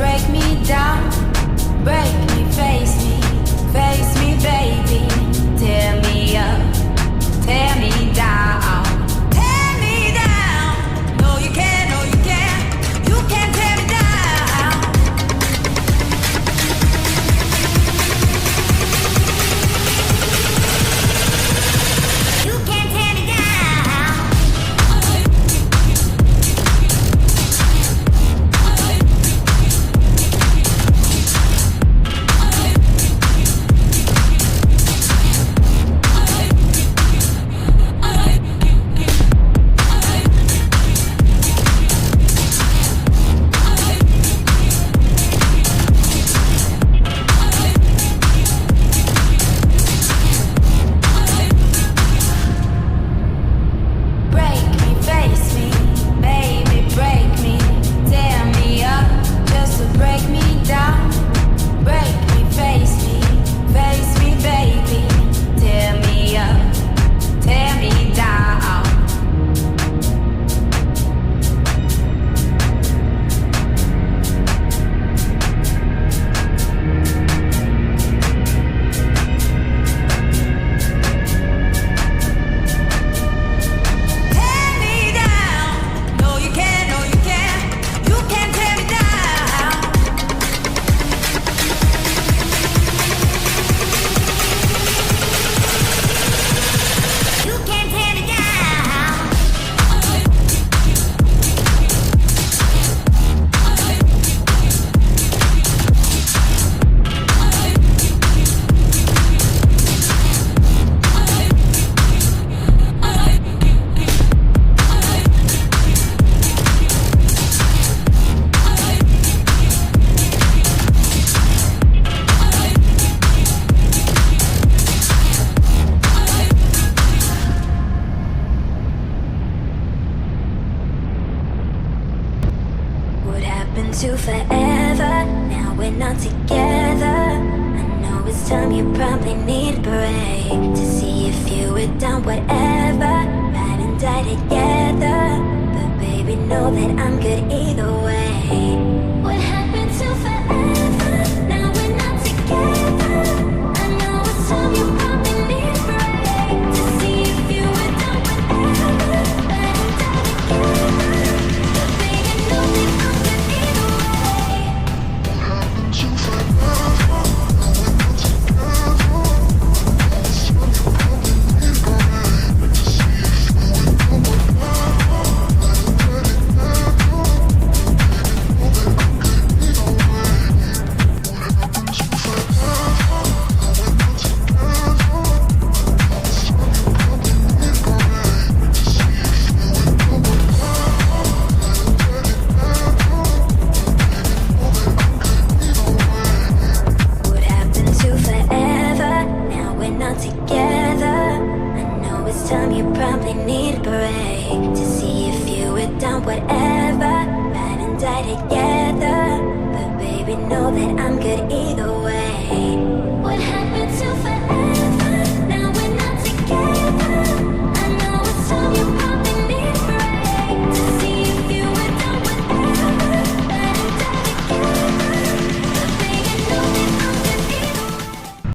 break me down, break me, face me, baby. Tear me up, tear me down, tear me down. No, you can't, no, you can't, you can't tear me down. You can't tear me down. Break me, face me, baby, break me. Tear me up, just to break me down. Break me, face me, baby. Tear me up, tear me down. Tear me down. No, you can't, no, you can't, you can't tear me down. You can't tear me down. What happened to forever? Now we're not together. I know it's time, you probably need a break to see if you were done whatever. Ride and die together, but baby, know that I'm good either way. What happened to forever? Now we're not together. I know it's time, you probably need a break to see if you were done whatever. Ride and die together, but baby, know that I'm good either way. What happened to forever? Now we're not together. I know it's time, you probably need a break to see if you were done whatever. Ride and die together, but baby, know that I'm good either way.